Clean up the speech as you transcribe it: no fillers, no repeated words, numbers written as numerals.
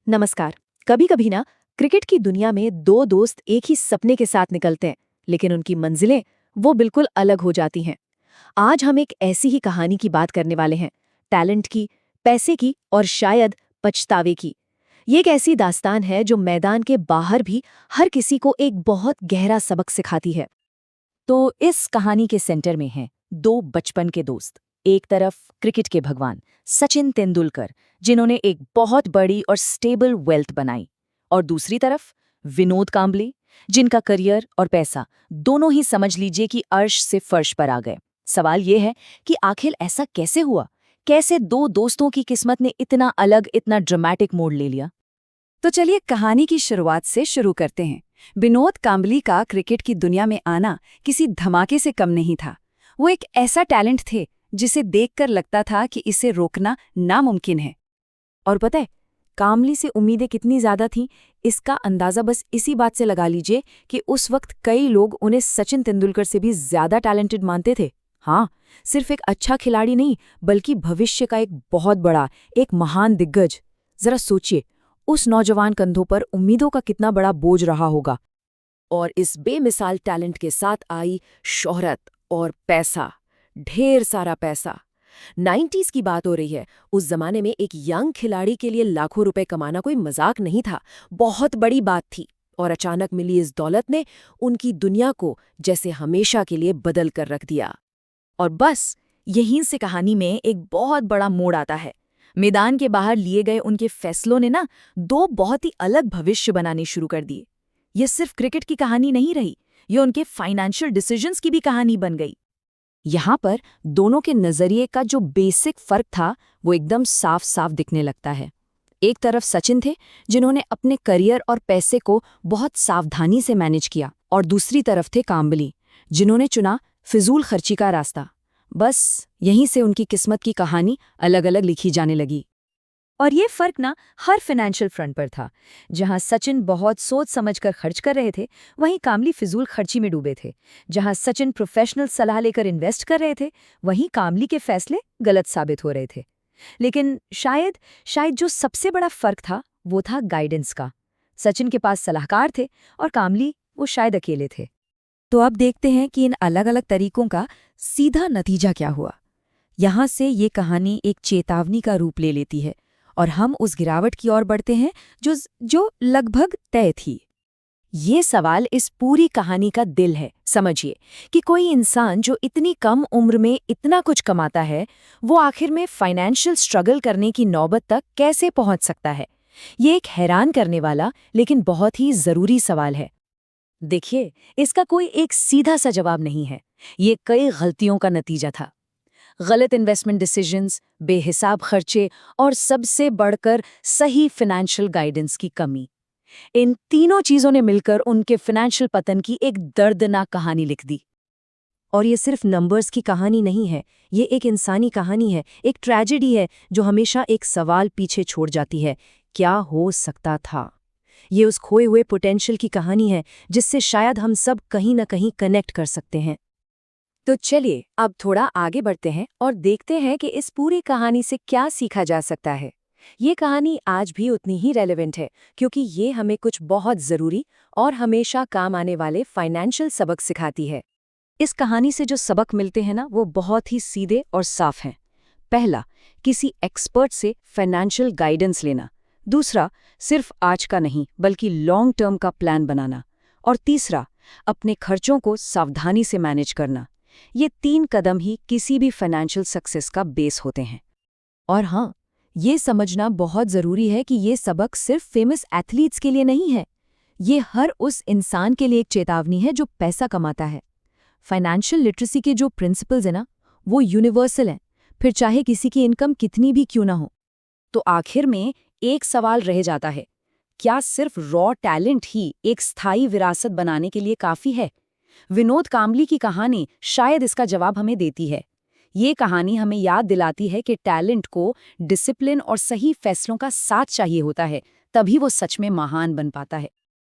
नमस्कार। कभी कभी ना क्रिकेट की दुनिया में दो दोस्त एक ही सपने के साथ निकलते हैं, लेकिन उनकी मंजिलें वो बिल्कुल अलग हो जाती हैं। आज हम एक ऐसी ही कहानी की बात करने वाले हैं, टैलेंट की, पैसे की और शायद पछतावे की। ये एक ऐसी दास्तान है जो मैदान के बाहर भी हर किसी को एक बहुत गहरा सबक सिखाती है। तो इस कहानी के सेंटर में हैं दो बचपन के दोस्त। एक तरफ क्रिकेट के भगवान सचिन तेंदुलकर, जिन्होंने एक बहुत बड़ी और स्टेबल वेल्थ बनाई, और दूसरी तरफ विनोद कांबले, जिनका करियर और पैसा दोनों ही समझ लीजिए कि अर्श से फर्श पर आ गए। सवाल ये है कि आखिर ऐसा कैसे हुआ? कैसे दो दोस्तों की किस्मत ने इतना अलग, इतना ड्रामेटिक मोड़ ले लिया? तो चलिए कहानी की शुरुआत से शुरू करते हैं। विनोद कांबली का क्रिकेट की दुनिया में आना किसी धमाके से कम नहीं था। वो एक ऐसा टैलेंट थे जिसे देखकर लगता था कि इसे रोकना नामुमकिन है। और पता है, कांबली से उम्मीदें कितनी ज्यादा थीं, इसका अंदाजा बस इसी बात से लगा लीजिए कि उस वक्त कई लोग उन्हें सचिन तेंदुलकर से भी ज्यादा टैलेंटेड मानते थे। हाँ, सिर्फ एक अच्छा खिलाड़ी नहीं, बल्कि भविष्य का एक बहुत बड़ा, एक महान दिग्गज। जरा सोचिए, उस नौजवान कंधों पर उम्मीदों का कितना बड़ा बोझ रहा होगा। और इस बेमिसाल टैलेंट के साथ आई शोहरत और पैसा, ढेर सारा पैसा। 90s की बात हो रही है। उस जमाने में एक यंग खिलाड़ी के लिए लाखों रुपए कमाना कोई मजाक नहीं था, बहुत बड़ी बात थी। और अचानक मिली इस दौलत ने उनकी दुनिया को जैसे हमेशा के लिए बदल कर रख दिया। और बस यहीं से कहानी में एक बहुत बड़ा मोड़ आता है। मैदान के बाहर लिए गए उनके फैसलों ने ना दो बहुत ही अलग भविष्य बनाने शुरू कर दिए। ये सिर्फ क्रिकेट की कहानी नहीं रही, ये उनके फाइनेंशियल डिसीजंस की भी कहानी बन गई। यहाँ पर दोनों के नजरिए का जो बेसिक फर्क था वो एकदम साफ साफ दिखने लगता है। एक तरफ सचिन थे, जिन्होंने अपने करियर और पैसे को बहुत सावधानी से मैनेज किया, और दूसरी तरफ थे कांबली, जिन्होंने चुना फिजूल खर्ची का रास्ता। बस यहीं से उनकी किस्मत की कहानी अलग अलग लिखी जाने लगी। और ये फर्क ना हर फाइनेंशियल फ्रंट पर था। जहां सचिन बहुत सोच समझकर खर्च कर रहे थे, वहीं कामली फिजूल खर्ची में डूबे थे। जहां सचिन प्रोफेशनल सलाह लेकर इन्वेस्ट कर रहे थे, वहीं कामली के फैसले गलत साबित हो रहे थे। लेकिन शायद शायद जो सबसे बड़ा फर्क था वो था गाइडेंस का। सचिन के पास सलाहकार थे और कामली वो शायद अकेले थे। तो अब देखते हैं कि इन अलग अलग तरीकों का सीधा नतीजा क्या हुआ। यहाँ से ये कहानी एक चेतावनी का रूप ले लेती है, और हम उस गिरावट की ओर बढ़ते हैं जो लगभग तय थी। ये सवाल इस पूरी कहानी का दिल है। समझिए कि कोई इंसान जो इतनी कम उम्र में इतना कुछ कमाता है, वो आखिर में फाइनेंशियल स्ट्रगल करने की नौबत तक कैसे पहुंच सकता है। ये एक हैरान करने वाला लेकिन बहुत ही जरूरी सवाल है। देखिए, इसका कोई एक सीधा सा जवाब नहीं है। ये कई गलतियों का नतीजा था। गलत इन्वेस्टमेंट डिसीजंस, बेहिसाब खर्चे और सबसे बढ़कर सही फाइनेंशियल गाइडेंस की कमी। इन तीनों चीजों ने मिलकर उनके फाइनेंशियल पतन की एक दर्दनाक कहानी लिख दी। और ये सिर्फ नंबर्स की कहानी नहीं है, ये एक इंसानी कहानी है, एक ट्रेजेडी है जो हमेशा एक सवाल पीछे छोड़ जाती है: क्या हो सकता था? ये उस खोए हुए पोटेंशियल की कहानी है जिससे शायद हम सब कहीं न कहीं कनेक्ट कर सकते हैं। तो चलिए अब थोड़ा आगे बढ़ते हैं और देखते हैं कि इस पूरी कहानी से क्या सीखा जा सकता है। ये कहानी आज भी उतनी ही रेलेवेंट है, क्योंकि ये हमें कुछ बहुत ज़रूरी और हमेशा काम आने वाले फाइनेंशियल सबक सिखाती है। इस कहानी से जो सबक मिलते हैं ना, वो बहुत ही सीधे और साफ हैं। पहला, किसी एक्सपर्ट से फाइनेंशियल गाइडेंस लेना। दूसरा, सिर्फ आज का नहीं बल्कि लॉन्ग टर्म का प्लान बनाना। और तीसरा, अपने खर्चों को सावधानी से मैनेज करना। ये 3 कदम ही किसी भी फाइनेंशियल सक्सेस का बेस होते हैं। और हाँ, ये समझना बहुत ज़रूरी है कि ये सबक सिर्फ फेमस एथलीट्स के लिए नहीं है। ये हर उस इंसान के लिए एक चेतावनी है जो पैसा कमाता है। फाइनेंशियल लिटरेसी के जो प्रिंसिपल्स हैं ना, वो यूनिवर्सल हैं, फिर चाहे किसी की इनकम कितनी भी क्यों ना हो। तो आखिर में एक सवाल रह जाता है, क्या सिर्फ रॉ टैलेंट ही एक स्थायी विरासत बनाने के लिए काफ़ी है? विनोद कांबली की कहानी शायद इसका जवाब हमें देती है। ये कहानी हमें याद दिलाती है कि टैलेंट को डिसिप्लिन और सही फैसलों का साथ चाहिए होता है, तभी वो सच में महान बन पाता है।